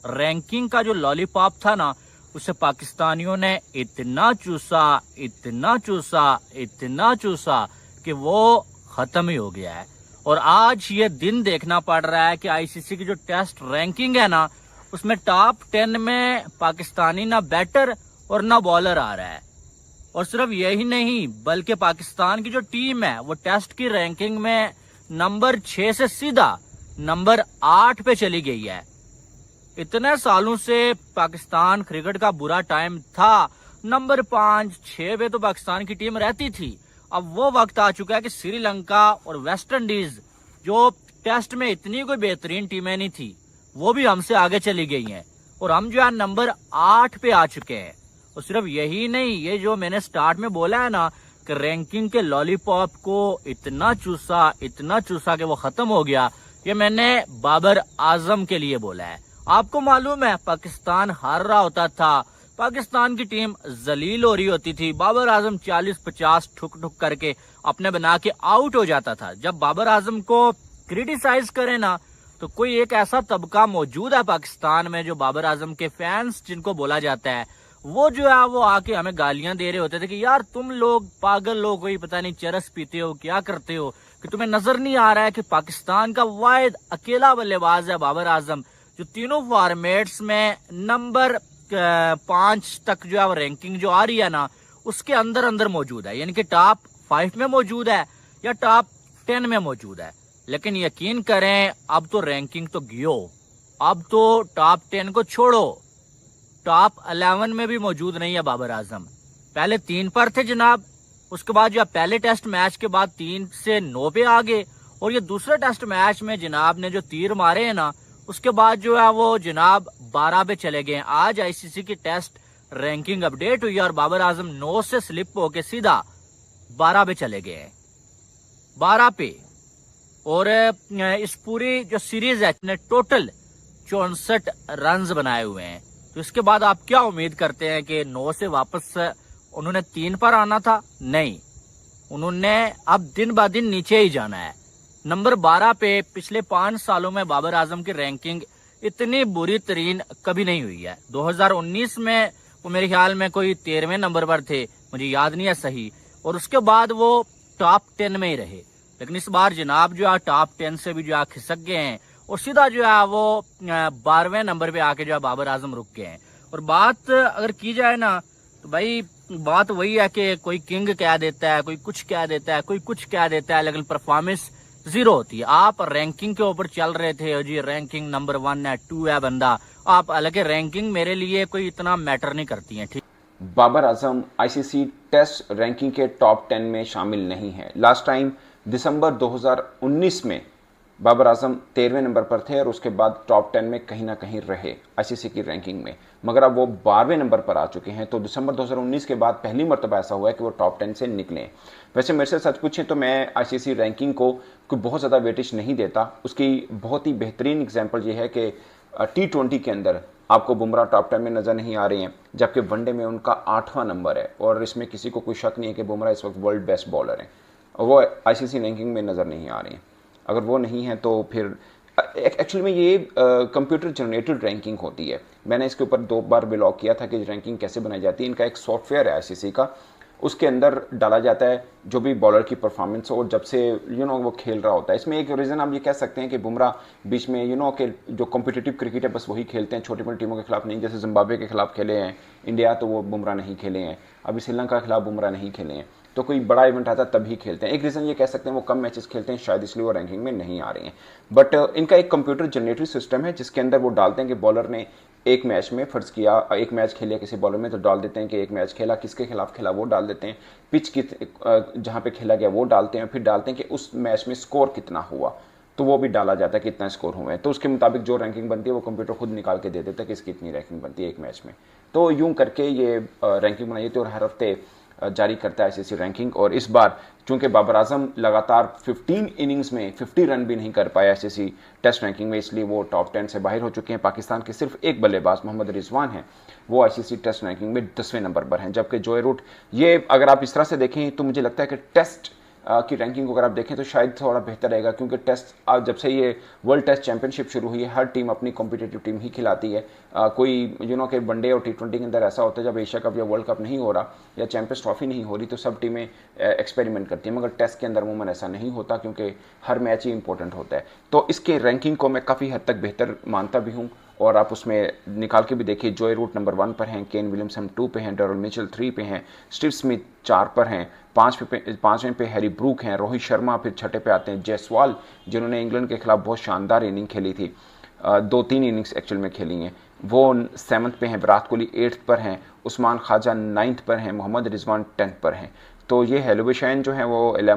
Ranking का जो lollipop था ना, उसे पाकिस्तानियों ने इतना चूसा, इतना चूसा, इतना चूसा कि वो खत्म ही हो गया है। और आज ये दिन देखना पड़ रहा है कि आईसीसी की जो टेस्ट रैंकिंग है ना, उसमें टॉप 10 में पाकिस्तानी ना बैटर और ना बॉलर आ रहा है। और सिर्फ यही नहीं, बल्कि पाकिस्तान की जो टीम है वो टेस्ट की रैंकिंग में नंबर 6 से सीधा नंबर 8 पे चली गई है। इतने सालों से पाकिस्तान क्रिकेट का बुरा टाइम था, नंबर 5-6 पे तो पाकिस्तान की टीम रहती थी। अब वो वक्त आ चुका है कि श्रीलंका और वेस्ट इंडीज, जो टेस्ट में इतनी कोई बेहतरीन टीमें नहीं थी, वो भी हमसे आगे चली गई हैं और हम जो है नंबर 8 पे आ चुके हैं। और सिर्फ यही नहीं, ये जो मैंने स्टार्ट में बोला है ना कि रैंकिंग के लॉलीपॉप को इतना चूसा कि वो खत्म हो गया, ये मैंने बाबर आजम के लिए बोला है। आपको मालूम है, पाकिस्तान हार रहा होता था, पाकिस्तान की टीम जलील हो रही होती थी, बाबर आजम 40-50 ठुक ठुक करके अपने बना के आउट हो जाता था। जब बाबर आजम को क्रिटिसाइज करे ना, तो कोई एक ऐसा तबका मौजूद है पाकिस्तान में जो बाबर आजम के फैंस जिनको बोला जाता है, वो जो है वो आके हमें गालियां दे रहे होते थे कि यार तुम लोग पागल लोग, कोई पता नहीं चरस पीते हो, क्या करते हो, कि तुम्हें नजर नहीं आ रहा है कि पाकिस्तान का वाहिद अकेला बल्लेबाज है बाबर आजम, जो तीनों फॉर्मेट्स में नंबर 5 तक जो है रैंकिंग जो आ रही है ना, उसके अंदर अंदर मौजूद है, यानी कि टॉप 5 में मौजूद है या टॉप 10 में मौजूद है। लेकिन यकीन करें, अब तो रैंकिंग तो गियो, अब तो टॉप 10 को छोड़ो, टॉप 11 में भी मौजूद नहीं है बाबर आजम। पहले 3 पर थे जनाब, उसके बाद जो पहले टेस्ट मैच के बाद 3 से 9 पे आ गए, और ये दूसरे टेस्ट मैच में जनाब ने जो तीर मारे हैं ना, उसके बाद जो है वो जनाब 12 पे चले गए। आज आईसीसी की टेस्ट रैंकिंग अपडेट हुई और बाबर आजम 9 से स्लिप होके सीधा 12 पे चले गए, 12 पे। और इस पूरी जो सीरीज है ने टोटल 64 रन बनाए हुए हैं। तो इसके बाद आप क्या उम्मीद करते हैं कि 9 से वापस उन्होंने 3 पर आना था? नहीं, उन्होंने अब दिन ब दिन नीचे ही जाना है। नंबर 12 पे पिछले 5 सालों में बाबर आजम की रैंकिंग इतनी बुरी तरीन कभी नहीं हुई है। 2019 में वो मेरे ख्याल में कोई 13वें नंबर पर थे, मुझे याद नहीं है सही, और उसके बाद वो टॉप 10 में ही रहे। लेकिन इस बार जनाब जो है टॉप 10 से भी जो है खिसक गए हैं और सीधा जो है वो 12वें नंबर पे आके जो है बाबर आजम रुक गए हैं। और बात अगर की जाए ना, तो भाई बात वही है कि कोई किंग कह देता है, कोई कुछ कह देता है, कोई कुछ कह देता है, लेकिन परफॉर्मेंस जीरो होती है। आप रैंकिंग के ऊपर चल रहे थे जी, रैंकिंग नंबर 1 है, 2 है बंदा, आप हालांकि रैंकिंग मेरे लिए कोई इतना मैटर नहीं करती है। ठीक, Babar Azam ICC test ranking के टॉप 10 में शामिल नहीं है। लास्ट टाइम दिसंबर 2019 में बाबर आजम 13वें नंबर पर थे और उसके बाद टॉप 10 में कहीं ना कहीं रहे आईसीसी की रैंकिंग में, मगर अब वो 12वें नंबर पर आ चुके हैं। तो दिसंबर 2019 के बाद पहली मरतबा ऐसा हुआ है कि वो टॉप 10 से निकले। वैसे मेरे से सच पूछें तो मैं आईसीसी रैंकिंग को कोई बहुत ज़्यादा वेटेज नहीं देता। उसकी बहुत ही बेहतरीन एग्जाम्पल ये है कि T20 के अंदर आपको बुमराह टॉप 10 में नजर नहीं आ रहे हैं, जबकि वनडे में उनका 8वां नंबर है और इसमें किसी को कोई शक नहीं है कि बुमराह इस वक्त वर्ल्ड बेस्ट बॉलर हैं और वो आईसीसी रैंकिंग में नजर नहीं आ रहे हैं। अगर वो नहीं है तो फिर एक्चुअली में ये कंप्यूटर जनरेटेड रैंकिंग होती है। मैंने इसके ऊपर 2 बार ब्लॉग किया था कि रैंकिंग कैसे बनाई जाती है। इनका एक सॉफ्टवेयर है आईसीसी का, उसके अंदर डाला जाता है जो भी बॉलर की परफॉर्मेंस और जब से वो खेल रहा होता है। इसमें एक रीज़न आप ये कह सकते हैं कि बुमराह बीच में कि जो कॉम्पिटिटिव क्रिकेट है बस वही खेलते हैं, छोटी मोटी टीमों के खिलाफ नहीं। जैसे जिम्बाब्वे के खिलाफ खेले हैं इंडिया तो वो बुमराह नहीं खेले हैं, अभी श्रीलंका के खिलाफ बुमराह नहीं खेले हैं, तो कोई बड़ा इवेंट आता है तभी खेलते हैं। एक रीज़न ये कह सकते हैं वो कम मैचेस खेलते हैं, शायद इसलिए वो रैंकिंग में नहीं आ रहे हैं। बट इनका एक कंप्यूटर जनरेटेड सिस्टम है जिसके अंदर वो डालते हैं कि बॉलर ने एक मैच में फर्ज किया, एक मैच खेला किसी बॉलर में तो डाल देते हैं कि एक मैच खेला, किसके खिलाफ खेला वो डाल देते हैं, पिच जहां पे खेला गया वो डालते हैं, फिर डालते हैं कि उस मैच में स्कोर कितना हुआ, तो वो भी डाला जाता है कितना स्कोर हुए हैं। तो उसके मुताबिक जो रैंकिंग बनती है वो कंप्यूटर खुद निकाल के दे देता है कि इसकी इतनी रैंकिंग बनती है एक मैच में। तो यूं करके ये रैंकिंग बनाई थी और हर हफ्ते जारी करता है आईसीसी रैंकिंग। और इस बार चूंकि बाबर आजम लगातार 15 इनिंग्स में 50 रन भी नहीं कर पाया आईसीसी टेस्ट रैंकिंग में, इसलिए वो टॉप 10 से बाहर हो चुके हैं। पाकिस्तान के सिर्फ एक बल्लेबाज मोहम्मद रिजवान हैं, वो आईसीसी टेस्ट रैंकिंग में 10वें नंबर पर हैं, जबकि जोए रूट, ये अगर आप इस तरह से देखें तो मुझे लगता है कि टेस्ट की रैंकिंग अगर आप देखें तो शायद थोड़ा बेहतर रहेगा, क्योंकि टेस्ट जब से ये वर्ल्ड टेस्ट चैंपियनशिप शुरू हुई है हर टीम अपनी कॉम्पिटिटिव टीम ही खिलाती है। कोई कि वनडे और T20 के अंदर ऐसा होता है जब एशिया कप या वर्ल्ड कप नहीं हो रहा या चैंपियंस ट्रॉफी नहीं हो रही तो सब टीमें एक्सपेरिमेंट करती हैं, मगर टेस्ट के अंदर अमूमन ऐसा नहीं होता क्योंकि हर मैच ही इंपॉर्टेंट होता है। तो इसके रैंकिंग को मैं काफ़ी हद तक बेहतर मानता भी हूँ, और आप उसमें निकाल के भी देखिए, जॉय रूट नंबर 1 पर हैं, केन विलियमसन 2 पे हैं, डैरल मिचेल 3 पे हैं, स्टीव स्मिथ 4 पर हैं, 5वें पे हैरी ब्रूक हैं, रोहित शर्मा फिर 6ठे पे आते हैं जायसवाल, जिन्होंने इंग्लैंड के खिलाफ बहुत शानदार इनिंग खेली थी, 2-3 इनिंग्स एक्चुअल में खेली हैं, वो 7th पे हैं, विराट कोहली 8th पर हैं, उस्मान ख्वाजा 9th पर हैं, मोहम्मद रिजवान 10th पर हैं। तो ये हेलोविशाइन जो है वो 11